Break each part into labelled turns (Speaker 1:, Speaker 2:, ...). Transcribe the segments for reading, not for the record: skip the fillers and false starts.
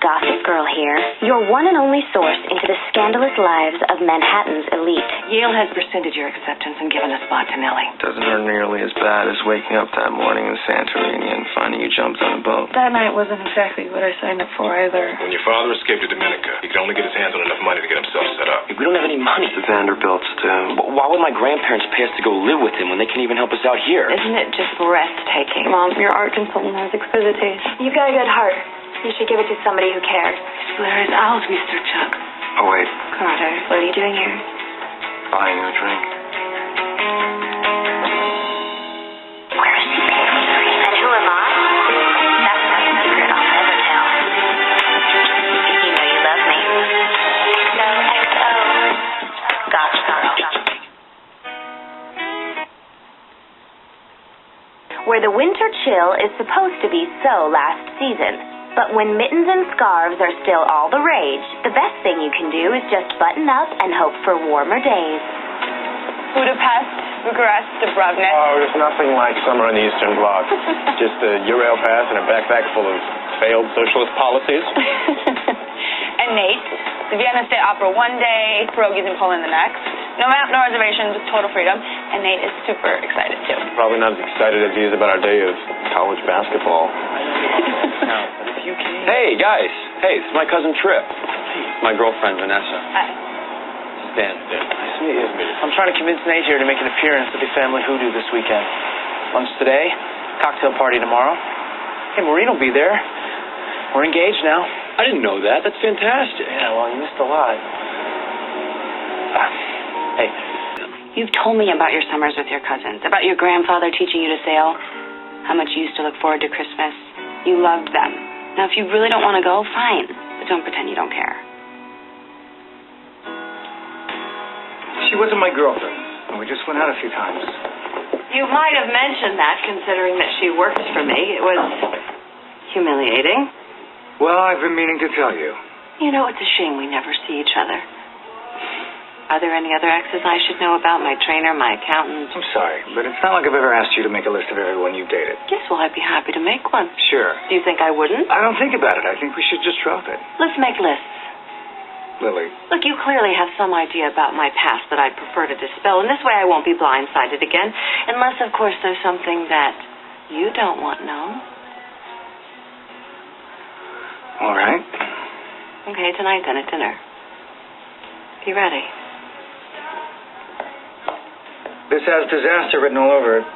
Speaker 1: Gossip Girl here, your one and only source into the scandalous lives of Manhattan's elite.
Speaker 2: Yale has rescinded your acceptance and given a spot to Nellie.
Speaker 3: Doesn't hurt nearly as bad as waking up that morning in Santorini and finding you jumped on a boat.
Speaker 2: That night wasn't exactly what I signed up for either.
Speaker 4: When your father escaped to Dominica, he could only get his hands on enough money to get himself set up.
Speaker 5: We don't have any money.
Speaker 3: The Vanderbilts do.
Speaker 5: Why would my grandparents pay us to go live with him when they can't even help us out here?
Speaker 2: Isn't it just breathtaking? Mom, your art consultant has exquisite taste.
Speaker 1: You've got a good heart. You should give it to somebody who cares.
Speaker 2: Where is ours, Mr. Chuck?
Speaker 3: Oh, wait.
Speaker 1: Carter, what are you doing here?
Speaker 3: Buying you a drink.
Speaker 1: Where is he? And who am I? That's not a secret I'll never tell. You know you love me. No, XO. Gosh, where the winter chill is supposed to be so last season. But when mittens and scarves are still all the rage, the best thing you can do is just button up and hope for warmer days.
Speaker 6: Budapest, Bucharest, Dubrovnik.
Speaker 7: Oh, there's nothing like summer in the Eastern Bloc. Just a Eurail pass and a backpack full of failed socialist policies.
Speaker 6: And Nate, the Vienna State Opera one day, pierogies in Poland the next. No map, no reservations, just total freedom. And Nate is super excited too.
Speaker 7: Probably not as excited as he is about our day of college basketball.
Speaker 5: Hey, guys. Hey, it's my cousin Trip. My girlfriend, Vanessa.
Speaker 6: Hi.
Speaker 5: Dan.
Speaker 7: Nice to meet you.
Speaker 8: I'm trying to convince Nate here to make an appearance at the family hoodoo this weekend. Lunch today, cocktail party tomorrow. Hey, Maureen will be there. We're engaged now.
Speaker 5: I didn't know that. That's fantastic.
Speaker 8: Yeah, well, you missed a lot. Hey.
Speaker 2: You've told me about your summers with your cousins, about your grandfather teaching you to sail, how much you used to look forward to Christmas. You loved them. Now, if you really don't want to go, fine. But don't pretend you don't care.
Speaker 9: She wasn't my girlfriend, and we just went out a few times.
Speaker 2: You might have mentioned that, considering that she worked for me. It was humiliating.
Speaker 9: Well, I've been meaning to tell you.
Speaker 2: You know, it's a shame we never see each other. Are there any other exes I should know about? My trainer, my accountant?
Speaker 9: I'm sorry, but it's not like I've ever asked you to make a list of everyone you've dated.
Speaker 2: Yes, well, I'd be happy to make one.
Speaker 9: Sure.
Speaker 2: Do you think I wouldn't?
Speaker 9: I don't think about it. I think we should just drop it.
Speaker 2: Let's make lists.
Speaker 9: Lily.
Speaker 2: Look, you clearly have some idea about my past that I'd prefer to dispel, and this way I won't be blindsided again, unless, of course, there's something that you don't want known.
Speaker 9: All right.
Speaker 2: Okay, tonight then at dinner. Be ready.
Speaker 9: This has disaster written all over it.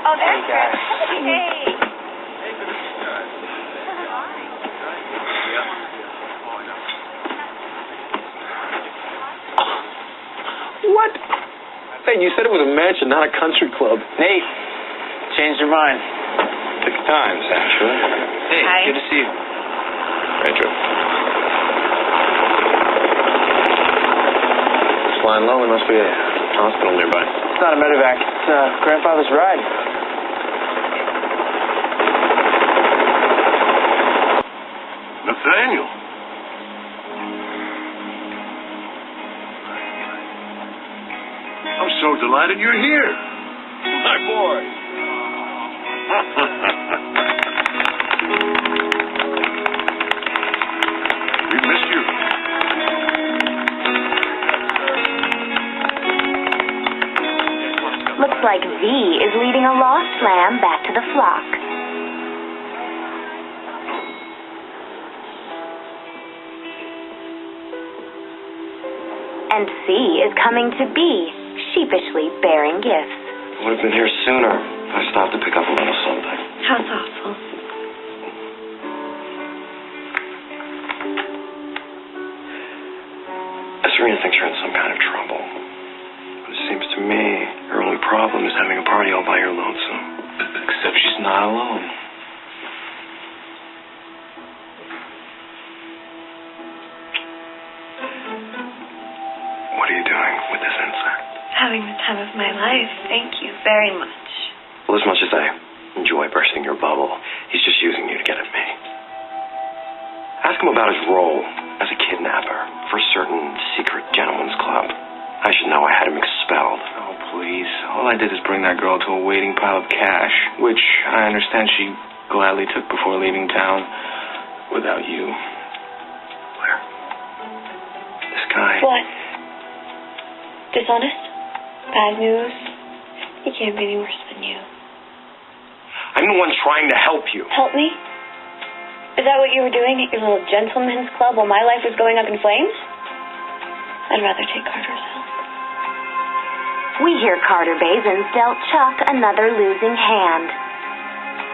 Speaker 1: Oh, there's Chris. Hey.
Speaker 5: What? Hey, you said it was a mansion, not a country club.
Speaker 8: Nate, changed your mind.
Speaker 5: 6 times, actually.
Speaker 8: Hey,
Speaker 1: Hi.
Speaker 8: good to see you.
Speaker 5: Pedro. Flying low, there must be a hospital nearby.
Speaker 8: It's not a medevac. It's grandfather's ride.
Speaker 4: Nathaniel. I'm so delighted you're here. My boy. We missed you.
Speaker 1: Looks like V is leading a lost lamb back to the flock. And C is coming to B, sheepishly bearing gifts.
Speaker 3: Would have been here sooner if I stopped to pick up a little something.
Speaker 1: How thoughtful.
Speaker 3: Serena thinks you're in some kind of trouble. But it seems to me your only problem is having a party all by your lonesome. Except she's not alone. What are you doing with this insect?
Speaker 1: Having the time of my life. Thank you very much.
Speaker 3: Well, as much as I enjoy bursting your bubble, he's just using you to get at me. Ask him about his role as a kidnapper for a certain secret gentleman's club. I should know I had him expelled.
Speaker 8: Oh,
Speaker 3: please. All I did is bring that girl to a waiting pile of cash, which I understand she gladly took before leaving town without you. Blair. This guy.
Speaker 1: What? Dishonest? Bad news? He can't be any worse than you.
Speaker 3: I'm the one trying to help you.
Speaker 1: Help me? Is that what you were doing at your little gentleman's club while my life was going up in flames? I'd rather take Carter's help.
Speaker 10: We hear Carter Bazins dealt Chuck another losing hand.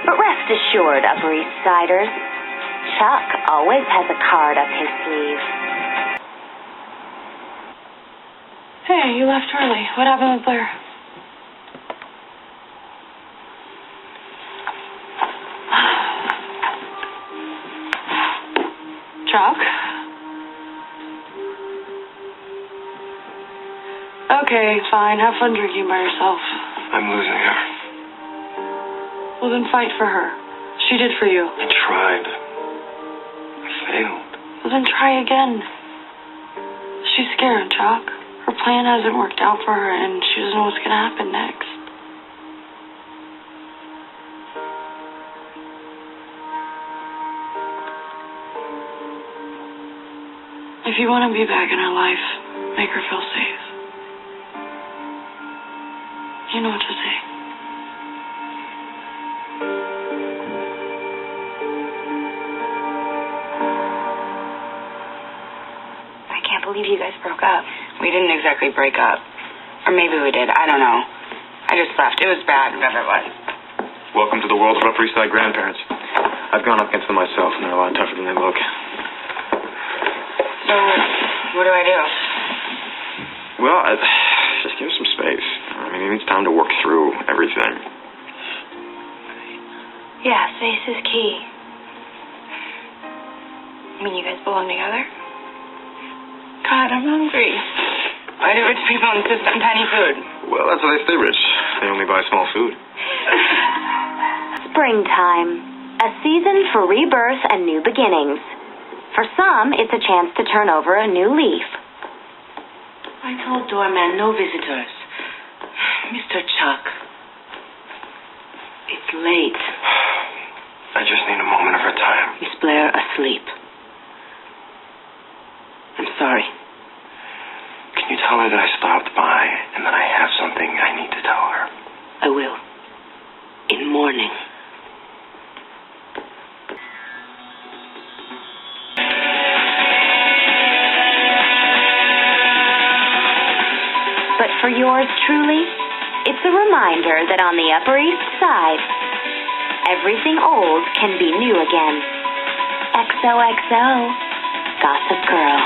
Speaker 10: But rest assured, Upper East Siders, Chuck always has a card up his sleeve.
Speaker 2: Hey, you left early. What happened with Blair? Chuck? Okay, fine. Have fun drinking by yourself.
Speaker 3: I'm losing her.
Speaker 2: Well, then fight for her. She did for you.
Speaker 3: I tried. I failed.
Speaker 2: Well, then try again. She's scared, Chuck. Her plan hasn't worked out for her, and she doesn't know what's going to happen next. If you want to be back in her life, make her feel safe. You know what to say.
Speaker 6: I can't believe you guys broke up. We didn't exactly break up. Or maybe we did. I don't know. I just left. It was bad, whatever it was.
Speaker 3: Welcome to the world of Upper East Side grandparents. I've gone up against them myself, and they're a lot tougher than they look.
Speaker 6: So, what do I do?
Speaker 3: Well, just give him some space. I mean, he needs time to work through everything.
Speaker 6: Yeah, space is key. I mean, you guys belong together? God, I'm hungry. Why do rich people insist on tiny food?
Speaker 3: Well, that's why they stay rich. They only buy small food.
Speaker 10: Springtime, a season for rebirth and new beginnings. For some, it's a chance to turn over a new leaf.
Speaker 2: I told doorman no visitors. Mr. Chuck, it's late.
Speaker 3: I just need a moment of her time.
Speaker 2: Miss Blair asleep. I'm sorry.
Speaker 3: Can you tell her that I stopped by and that I have something I need to tell her?
Speaker 2: I will. In morning.
Speaker 10: But for yours truly, it's a reminder that on the Upper East Side, everything old can be new again. XOXO, Gossip Girl.